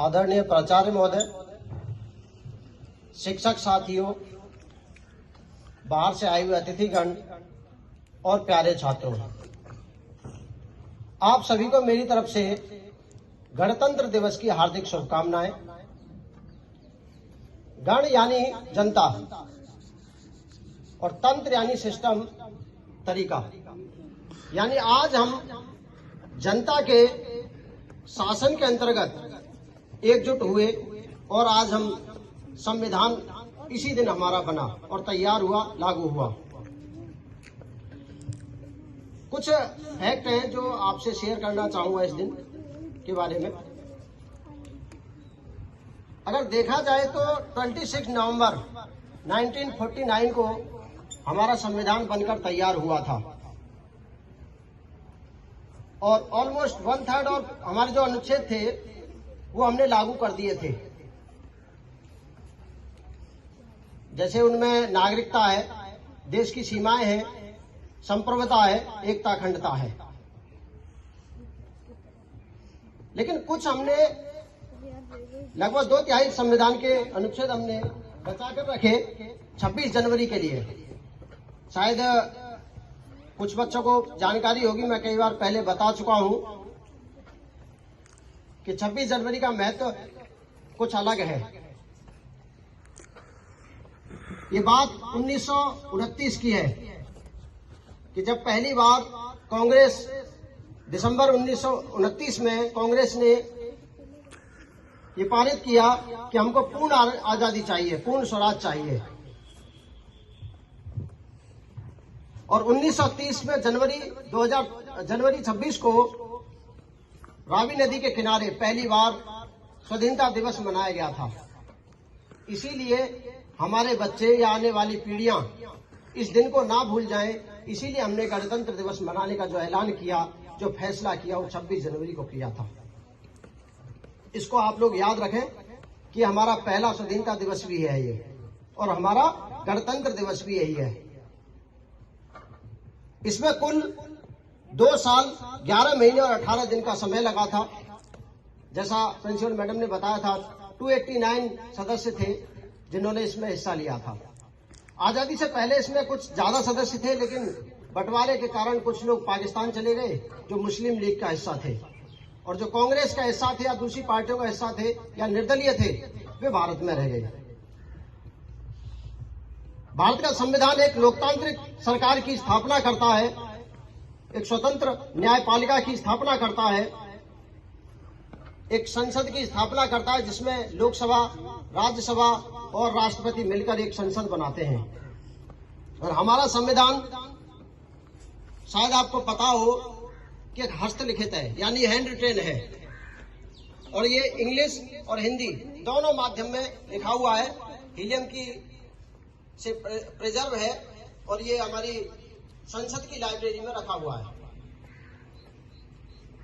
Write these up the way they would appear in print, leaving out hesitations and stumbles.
आदरणीय प्राचार्य महोदय, शिक्षक साथियों, बाहर से आए हुए अतिथिगण और प्यारे छात्रों, आप सभी को मेरी तरफ से गणतंत्र दिवस की हार्दिक शुभकामनाएं। गण यानी जनता और तंत्र यानी सिस्टम, तरीका, यानी आज हम जनता के शासन के अंतर्गत एकजुट हुए और आज हम संविधान इसी दिन हमारा बना और तैयार हुआ, लागू हुआ। कुछ फैक्ट हैं जो आपसे शेयर करना चाहूंगा इस दिन के बारे में। अगर देखा जाए तो 26 नवंबर 1949 को हमारा संविधान बनकर तैयार हुआ था और ऑलमोस्ट 1/3 और हमारे जो अनुच्छेद थे वो हमने लागू कर दिए थे। जैसे उनमें नागरिकता है, देश की सीमाएं हैं, संप्रभुता है, एकता अखंडता है। लेकिन कुछ हमने लगभग 2/3 संविधान के अनुच्छेद हमने बचा कर रखे 26 जनवरी के लिए। शायद कुछ बच्चों को जानकारी होगी, मैं कई बार पहले बता चुका हूं कि 26 जनवरी का महत्व कुछ अलग है। ये बात 1929 की है कि जब पहली बार कांग्रेस दिसंबर 1929 में कांग्रेस ने ये पारित किया कि हमको पूर्ण आजादी चाहिए, पूर्ण स्वराज चाहिए। और 1930 में जनवरी 26 को रावी नदी के किनारे पहली बार स्वाधीनता दिवस मनाया गया था। इसीलिए हमारे बच्चे या आने वाली पीढ़ियां इस दिन को ना भूल जाएं, इसीलिए हमने गणतंत्र दिवस मनाने का जो ऐलान किया, जो फैसला किया, वो 26 जनवरी को किया था। इसको आप लोग याद रखें कि हमारा पहला स्वाधीनता दिवस भी है ये, और हमारा गणतंत्र दिवस भी यही है। इसमें कुल 2 साल 11 महीने और 18 दिन का समय लगा था। जैसा प्रिंसिपल मैडम ने बताया था, 289 सदस्य थे जिन्होंने इसमें हिस्सा लिया था। आजादी से पहले इसमें कुछ ज्यादा सदस्य थे, लेकिन बंटवारे के कारण कुछ लोग पाकिस्तान चले गए जो मुस्लिम लीग का हिस्सा थे, और जो कांग्रेस का हिस्सा थे या दूसरी पार्टियों का हिस्सा थे या निर्दलीय थे, वे भारत में रह गए। भारत का संविधान एक लोकतांत्रिक सरकार की स्थापना करता है, एक स्वतंत्र न्यायपालिका की स्थापना करता है, एक संसद की स्थापना करता है जिसमें लोकसभा, राज्यसभा और राष्ट्रपति मिलकर एक संसद बनाते हैं। और हमारा संविधान, शायद आपको पता हो कि एक हस्तलिखित है, यानी हैंड रिटेन है, और ये इंग्लिश और हिंदी दोनों माध्यम में लिखा हुआ है। हीलियम की से प्रिजर्व है और ये हमारी संसद की लाइब्रेरी में रखा हुआ है।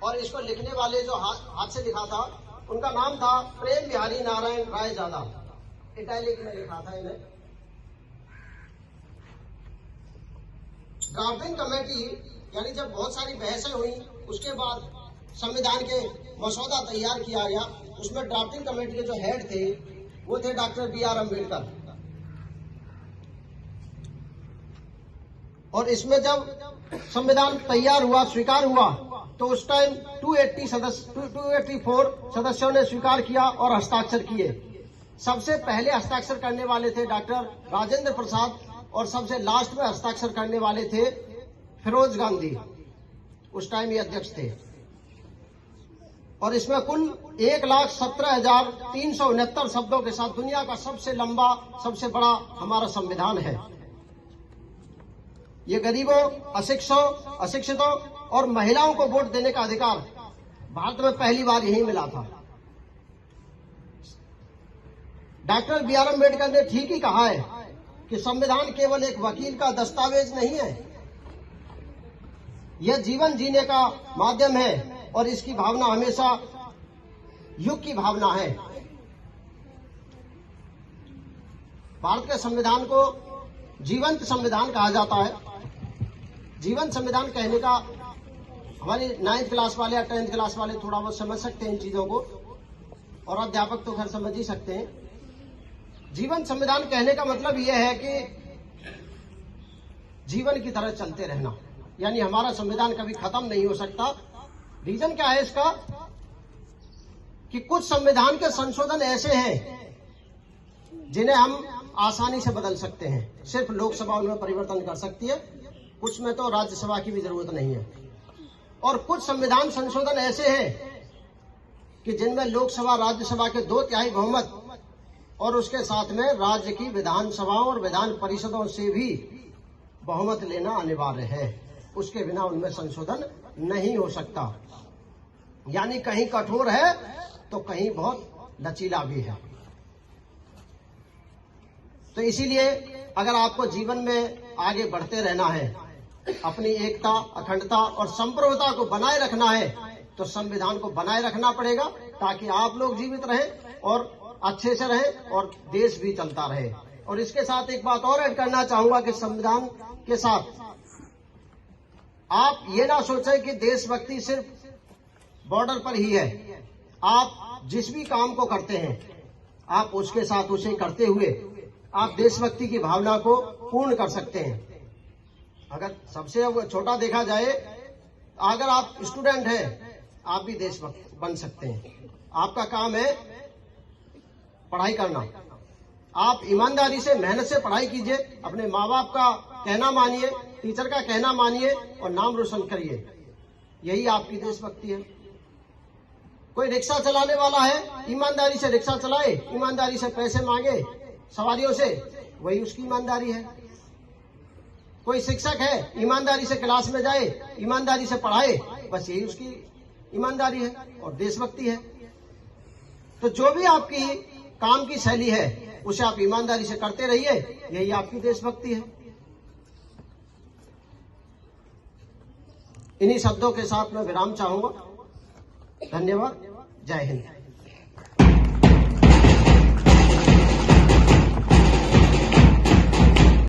और इसको लिखने वाले जो हाथ से लिखा था, उनका नाम था प्रेम बिहारी नारायण राय ज्यादा। इटैलिक में लिखा था इन्हें। ड्राफ्टिंग कमेटी, यानी जब बहुत सारी बहसें हुई, उसके बाद संविधान के मसौदा तैयार किया गया। उसमें ड्राफ्टिंग कमेटी के जो हेड थे वो थे डॉक्टर BR अम्बेडकर। और इसमें जब संविधान तैयार हुआ, स्वीकार हुआ, तो उस टाइम 284 सदस्यों ने स्वीकार किया और हस्ताक्षर किए। सबसे पहले हस्ताक्षर करने वाले थे डॉक्टर राजेंद्र प्रसाद, और सबसे लास्ट में हस्ताक्षर करने वाले थे फिरोज गांधी। उस टाइम ये अध्यक्ष थे। और इसमें कुल 1,17,369 शब्दों के साथ दुनिया का सबसे लंबा, सबसे बड़ा हमारा संविधान है। ये गरीबों, अशिक्षितों और महिलाओं को वोट देने का अधिकार भारत में पहली बार यही मिला था। डॉक्टर BR अम्बेडकर ने ठीक ही कहा है कि संविधान केवल एक वकील का दस्तावेज नहीं है, यह जीवन जीने का माध्यम है, और इसकी भावना हमेशा युग की भावना है। भारत के संविधान को जीवंत संविधान कहा जाता है। जीवन संविधान कहने का हमारी 9th क्लास वाले या 10th क्लास वाले थोड़ा बहुत समझ सकते हैं इन चीजों को। और अध्यापक तो खैर समझ ही सकते हैं। जीवन संविधान कहने का मतलब यह है कि जीवन की तरह चलते रहना, यानी हमारा संविधान कभी खत्म नहीं हो सकता। रीजन क्या है इसका कि कुछ संविधान के संशोधन ऐसे हैं जिन्हें हम आसानी से बदल सकते हैं, सिर्फ लोकसभा उनमें परिवर्तन कर सकती है, कुछ में तो राज्यसभा की भी जरूरत नहीं है। और कुछ संविधान संशोधन ऐसे हैं कि जिनमें लोकसभा राज्यसभा के 2/3 बहुमत और उसके साथ में राज्य की विधानसभाओं और विधान परिषदों से भी बहुमत लेना अनिवार्य है, उसके बिना उनमें संशोधन नहीं हो सकता। यानी कहीं कठोर है तो कहीं बहुत लचीला भी है। तो इसीलिए अगर आपको जीवन में आगे बढ़ते रहना है, अपनी एकता, अखंडता और संप्रभुता को बनाए रखना है, तो संविधान को बनाए रखना पड़ेगा ताकि आप लोग जीवित रहें और अच्छे से रहें और देश भी चलता रहे। और इसके साथ एक बात और ऐड करना चाहूंगा कि संविधान के साथ आप ये ना सोचें कि देशभक्ति सिर्फ बॉर्डर पर ही है। आप जिस भी काम को करते हैं, आप उसके साथ उसे करते हुए आप देशभक्ति की भावना को पूर्ण कर सकते हैं। अगर सबसे छोटा देखा जाए, अगर आप स्टूडेंट हैं, आप भी देशभक्त बन सकते हैं। आपका काम है पढ़ाई करना। आप ईमानदारी से, मेहनत से पढ़ाई कीजिए, अपने माँ बाप का कहना मानिए, टीचर का कहना मानिए और नाम रोशन करिए। यही आपकी देशभक्ति है। कोई रिक्शा चलाने वाला है, ईमानदारी से रिक्शा चलाए, ईमानदारी से पैसे मांगे सवारियों से, वही उसकी ईमानदारी है। कोई शिक्षक है, ईमानदारी से क्लास में जाए, ईमानदारी से पढ़ाए, बस यही उसकी ईमानदारी है और देशभक्ति है। तो जो भी आपकी काम की शैली है उसे आप ईमानदारी से करते रहिए, यही आपकी देशभक्ति है। इन्हीं शब्दों के साथ मैं विराम चाहूंगा। धन्यवाद। जय हिंद।